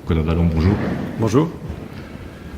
Colin Vallon, bonjour. Bonjour.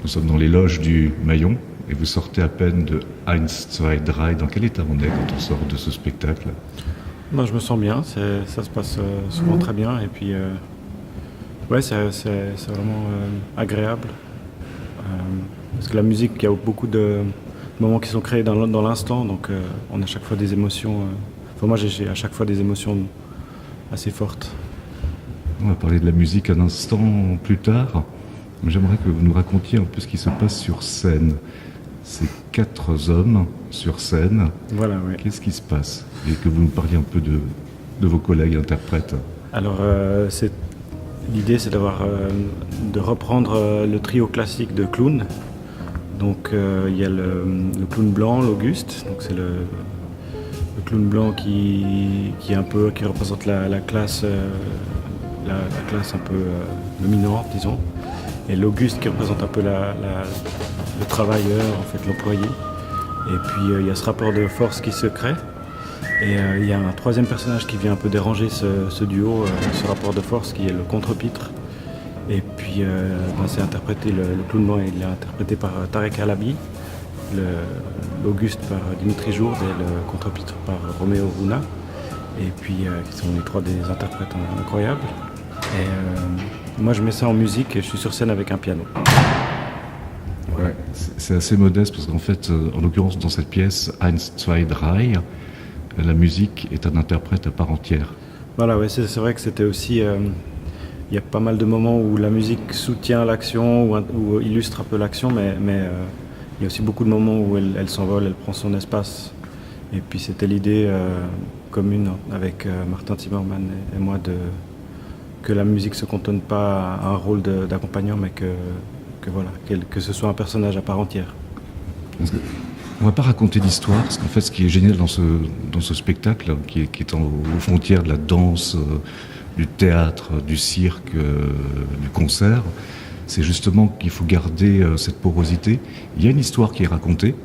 Nous sommes dans les loges du Maillon et vous sortez à peine de Eins, zwei, drei. Dans quel état on est quand on sort de ce spectacle? Ben, je me sens bien, ça se passe souvent très bien et puis ouais, c'est vraiment agréable parce que la musique, il y a beaucoup de moments qui sont créés dans l'instant, donc on a à chaque fois des émotions. Enfin, moi j'ai à chaque fois des émotions assez fortes. On va parler de la musique un instant plus tard. J'aimerais que vous nous racontiez un peu ce qui se passe sur scène. Ces 4 hommes sur scène. Voilà, oui. Qu'est-ce qui se passe? Et que vous nous parliez un peu de vos collègues interprètes. Alors, l'idée, c'est de reprendre le trio classique de clowns. Donc, il y a le clown blanc, l'Auguste. Donc, c'est le clown blanc qui représente la classe, la classe un peu dominante, disons. Et l'Auguste qui représente un peu le travailleur, en fait, l'employé. Et puis il y a ce rapport de force qui se crée. Et il y a un troisième personnage qui vient un peu déranger ce duo, ce rapport de force qui est le contre-pitre. Et puis c'est interprété, le clown blanc il est interprété par Tarek Alabi, l'Auguste par Dimitri Jourde et le contre-pitre par Roméo Runa. Et puis qui sont les 3 des interprètes incroyables. Et moi je mets ça en musique et je suis sur scène avec un piano. Ouais, c'est assez modeste parce qu'en fait, en l'occurrence dans cette pièce, Eins, zwei, drei, la musique est un interprète à part entière. Voilà, ouais, c'est vrai que c'était aussi... il y a pas mal de moments où la musique soutient l'action ou illustre un peu l'action, mais il y a aussi beaucoup de moments où elle s'envole, elle prend son espace. Et puis c'était l'idée commune avec Martin Zimmermann et moi que la musique se cantonne pas à un rôle d'accompagnant, mais que ce soit un personnage à part entière. On va pas raconter l'histoire, parce qu'en fait, ce qui est génial dans ce spectacle, qui est aux frontières de la danse, du théâtre, du cirque, du concert, c'est justement qu'il faut garder cette porosité. Il y a une histoire qui est racontée,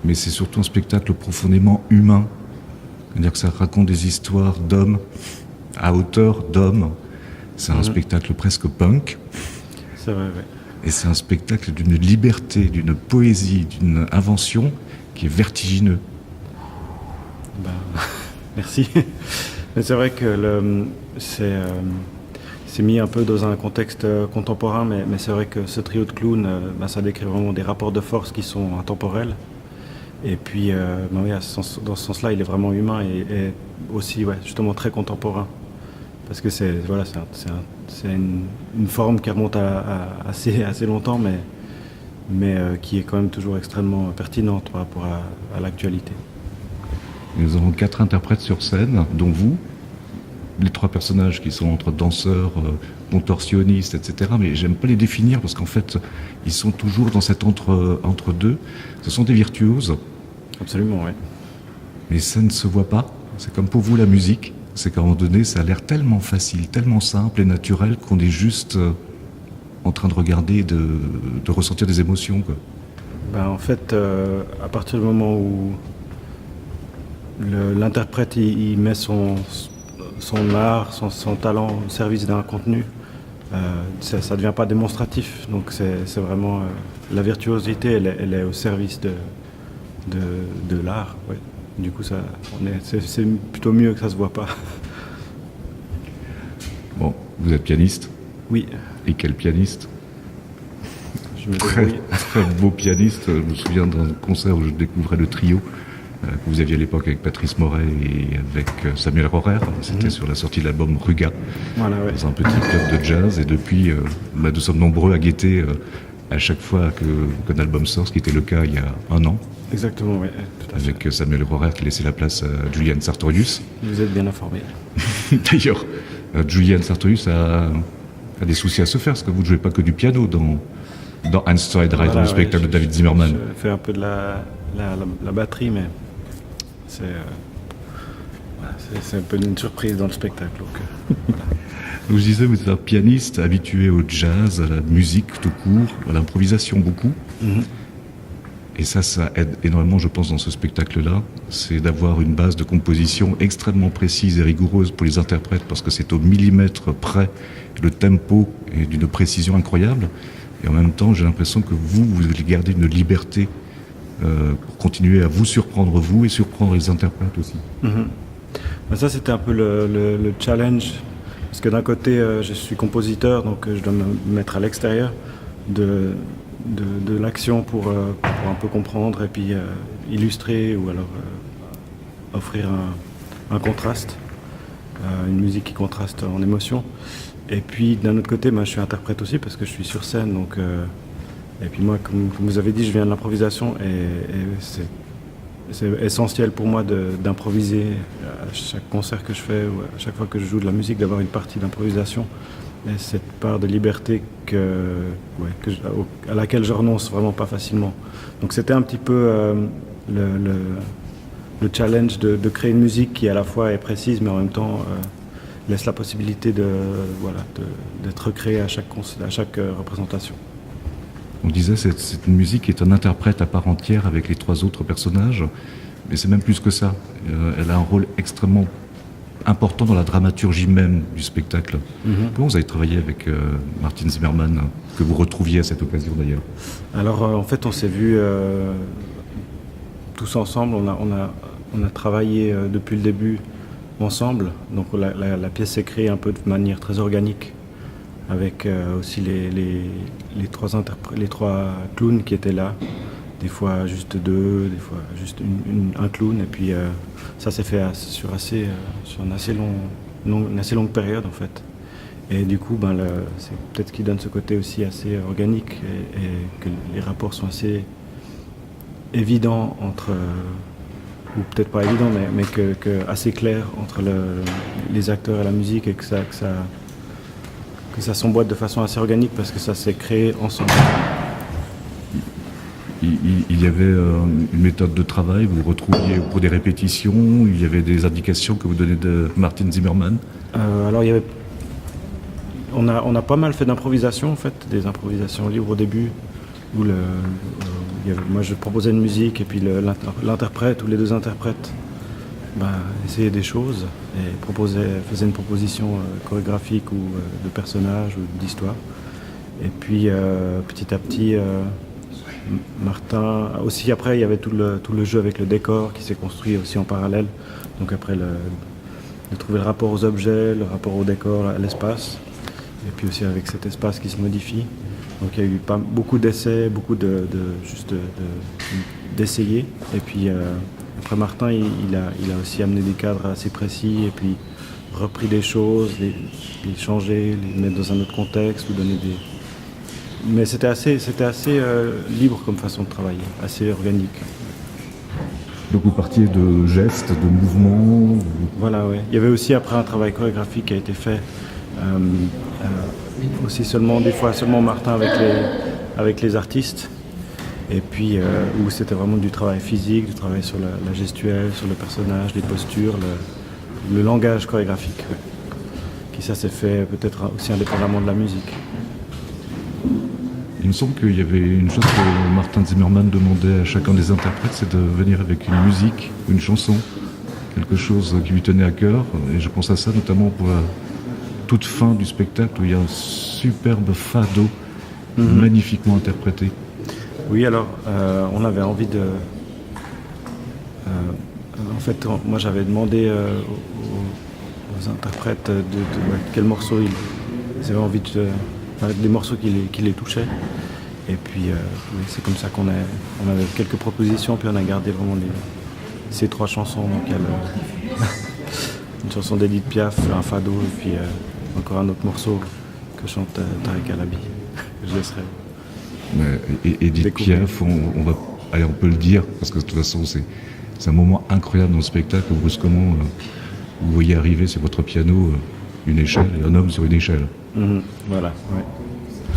mais c'est surtout un spectacle profondément humain. C'est-à-dire que ça raconte des histoires d'hommes, à hauteur d'hommes. C'est un spectacle presque punk. C'est vrai, oui. Et c'est un spectacle d'une liberté, d'une poésie, d'une invention qui est vertigineux. Ben, merci. Mais c'est vrai que c'est mis un peu dans un contexte contemporain, mais c'est vrai que ce trio de clowns, ça décrit vraiment des rapports de force qui sont intemporels. Et puis, oui, dans ce sens-là, il est vraiment humain et aussi, ouais, justement très contemporain. Parce que c'est une forme qui remonte à assez longtemps, mais qui est quand même toujours extrêmement pertinente par rapport à l'actualité. Nous avons 4 interprètes sur scène, dont vous, les 3 personnages qui sont entre danseurs, contorsionnistes, etc. Mais j'aime pas les définir parce qu'en fait, ils sont toujours dans cet entre-deux. Ce sont des virtuoses. Absolument, oui. Mais ça ne se voit pas. C'est comme pour vous la musique. C'est qu'à un moment donné, ça a l'air tellement facile, tellement simple et naturel qu'on est juste en train de regarder, de ressentir des émotions, quoi. Ben, en fait, à partir du moment où l'interprète il met son art, son talent au service d'un contenu, ça ne devient pas démonstratif. Donc c'est vraiment la virtuosité, elle est au service de l'art. Ouais. Du coup, c'est plutôt mieux que ça se voit pas. Bon, vous êtes pianiste? Oui. Et quel pianiste? Je me débrouille. Très beau pianiste. Je me souviens d'un concert où je découvrais le trio que vous aviez à l'époque avec Patrice Moret et avec Samuel Rohrer. C'était sur la sortie de l'album Ruga, voilà, ouais. Dans un petit club de jazz. Et depuis, nous sommes nombreux à guetter à chaque fois qu'un album sort, ce qui était le cas il y a 1 an. Exactement, oui. Avec Samuel Rohrer qui laissait la place à Julian Sartorius. Vous êtes bien informé. D'ailleurs, Julian Sartorius a des soucis à se faire, parce que vous ne jouez pas que du piano dans Eins, zwei, drei, dans le spectacle de David Zimmermann. Je fais un peu de la batterie, mais c'est un peu une surprise dans le spectacle. Donc, voilà. Je disais, vous êtes un pianiste habitué au jazz, à la musique tout court, à l'improvisation beaucoup. Et ça aide énormément, je pense, dans ce spectacle-là. C'est d'avoir une base de composition extrêmement précise et rigoureuse pour les interprètes, parce que c'est au millimètre près. Le tempo est d'une précision incroyable. Et en même temps, j'ai l'impression que vous gardez une liberté pour continuer à vous surprendre vous et surprendre les interprètes aussi. Ça, c'était un peu le challenge. Parce que d'un côté, je suis compositeur, donc je dois me mettre à l'extérieur de l'action pour un peu comprendre et puis illustrer ou alors offrir un contraste, une musique qui contraste en émotion. Et puis d'un autre côté, je suis interprète aussi parce que je suis sur scène. Donc, et puis moi, comme vous avez dit, je viens de l'improvisation et c'est essentiel pour moi d'improviser à chaque concert que je fais ou à chaque fois que je joue de la musique, d'avoir une partie d'improvisation. Et cette part de liberté à laquelle je renonce vraiment pas facilement. Donc c'était un petit peu le challenge de créer une musique qui à la fois est précise mais en même temps laisse la possibilité d'être recréée à chaque représentation. On disait c'est une musique qui est un interprète à part entière avec les 3 autres personnages, mais c'est même plus que ça. Elle a un rôle extrêmement important dans la dramaturgie même du spectacle. Comment vous avez travaillé avec Martin Zimmermann, que vous retrouviez à cette occasion d'ailleurs? Alors en fait on s'est vus tous ensemble, on a travaillé depuis le début ensemble, donc la pièce s'est créée un peu de manière très organique avec aussi les 3 clowns qui étaient là, des fois juste 2, des fois juste un clown, et puis ça s'est fait sur une assez longue période en fait. Et du coup, c'est peut-être ce qui donne ce côté aussi assez organique et que les rapports sont assez évidents entre, ou peut-être pas évidents, mais assez clairs entre les acteurs et la musique, et que ça s'emboîte de façon assez organique parce que ça s'est créé ensemble. Il y avait une méthode de travail, vous vous retrouviez pour des répétitions, il y avait des indications que vous donnez de Martin Zimmermann? Alors on a pas mal fait d'improvisation en fait, des improvisations libres au début, où moi je proposais une musique et puis l'interprète ou les 2 interprètes essayaient des choses et faisaient une proposition chorégraphique ou de personnage ou d'histoire. Et puis petit à petit, Martin, aussi après il y avait tout le jeu avec le décor qui s'est construit aussi en parallèle. Donc après de trouver le rapport aux objets, le rapport au décor, à l'espace, et puis aussi avec cet espace qui se modifie. Donc il y a eu beaucoup d'essais, beaucoup d'essayer. Et puis après Martin, il a aussi amené des cadres assez précis et puis repris des choses, les changer, les mettre dans un autre contexte ou donner des... Mais c'était assez libre comme façon de travailler, assez organique. Donc vous partiez de gestes, de mouvements? Voilà, oui. Il y avait aussi après un travail chorégraphique qui a été fait, aussi des fois seulement Martin avec les artistes, et puis où c'était vraiment du travail physique, du travail sur la gestuelle, sur le personnage, les postures, le langage chorégraphique, qui ça s'est fait peut-être aussi indépendamment de la musique. Il me semble qu'il y avait une chose que Martin Zimmermann demandait à chacun des interprètes, c'est de venir avec une musique, une chanson, quelque chose qui lui tenait à cœur. Et je pense à ça notamment pour la toute fin du spectacle où il y a un superbe fado magnifiquement interprété. Oui, alors on avait envie de... en fait, moi j'avais demandé aux interprètes de quel morceau ils avaient envie des morceaux qui les touchaient. Et puis c'est comme ça qu'on avait quelques propositions, puis on a gardé vraiment ces 3 chansons. Donc il y a une chanson d'Edith Piaf, un fado, et puis encore un autre morceau que chante Tarek El-Habi. Je laisserai. Edith Piaf, on peut le dire, parce que de toute façon c'est un moment incroyable dans le spectacle où brusquement vous voyez arriver sur votre piano une échelle et un homme sur une échelle. Voilà, ouais.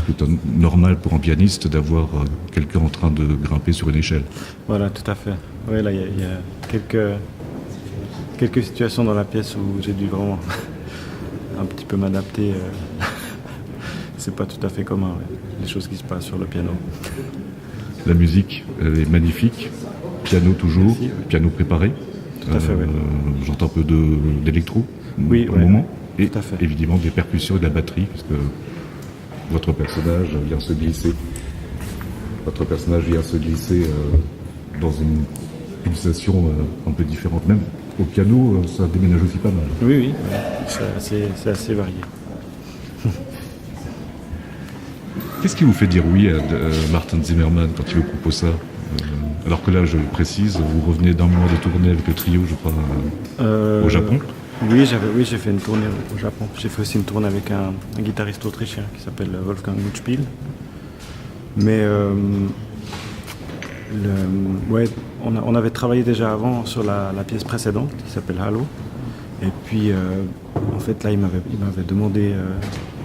C'est normal pour un pianiste d'avoir quelqu'un en train de grimper sur une échelle. Voilà, tout à fait. Oui, là, il y a quelques situations dans la pièce où j'ai dû vraiment un petit peu m'adapter. C'est pas tout à fait commun, ouais, les choses qui se passent sur le piano. La musique, elle est magnifique. Piano toujours, Merci, oui. piano préparé. Tout à fait, oui. J'entends un peu d'électro Oui, pour le ouais, moment. Et tout à fait. évidemment des percussions et de la batterie, puisque votre personnage vient se glisser. Votre personnage vient se glisser dans une pulsation un peu différente. Même au piano, ça déménage aussi pas mal. Oui, oui, ouais. C'est assez varié. Qu'est-ce qui vous fait dire oui à Martin Zimmerman quand il vous propose ça alors que là, je précise, vous revenez d'un mois de tournée avec le trio, je crois, au Japon. Oui, j'ai fait une tournée au Japon. J'ai fait aussi une tournée avec un guitariste autrichien qui s'appelle Wolfgang Mutspiel. Mais ouais, on avait travaillé déjà avant sur la pièce précédente qui s'appelle Halo. Et puis, en fait, là, il m'avait demandé.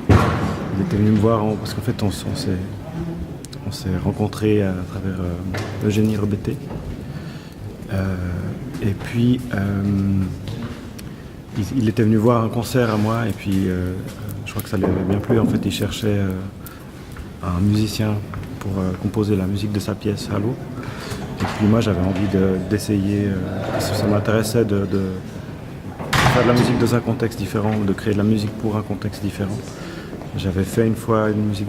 Il était venu me voir parce qu'en fait, on s'est rencontrés à travers Eugénie Rebetté. Et puis, il était venu voir un concert à moi et puis je crois que ça lui avait bien plu. En fait, il cherchait un musicien pour composer la musique de sa pièce Halo. Et puis moi, j'avais envie d'essayer, parce que ça m'intéressait de faire de la musique dans un contexte différent, de créer de la musique pour un contexte différent. J'avais fait une fois une musique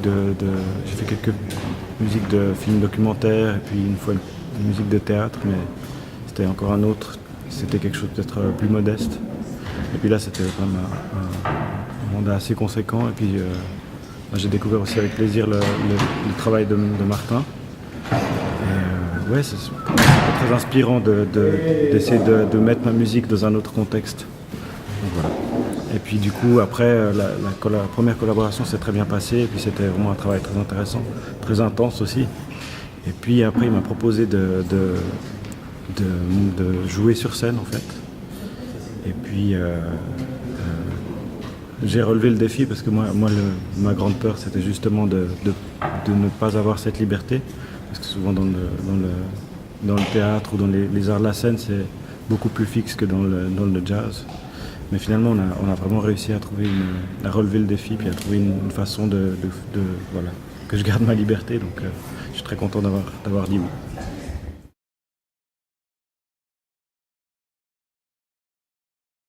j'ai fait quelques musiques de films documentaires et puis une fois une musique de théâtre, mais c'était encore un autre, c'était quelque chose peut-être plus modeste. Et puis là, c'était quand même un mandat assez conséquent. Et puis moi, j'ai découvert aussi avec plaisir le travail de Martin. Et ouais, c'est très inspirant d'essayer de mettre ma musique dans un autre contexte. Donc, voilà. Et puis du coup, après, la première collaboration s'est très bien passée. Et puis c'était vraiment un travail très intéressant, très intense aussi. Et puis après, il m'a proposé de jouer sur scène, en fait. Et puis, j'ai relevé le défi parce que ma grande peur, c'était justement de ne pas avoir cette liberté. Parce que souvent dans le théâtre ou dans les arts de la scène, c'est beaucoup plus fixe que dans le jazz. Mais finalement, on a vraiment réussi à relever le défi, puis à trouver une façon voilà, que je garde ma liberté. Donc, je suis très content d'avoir dit oui.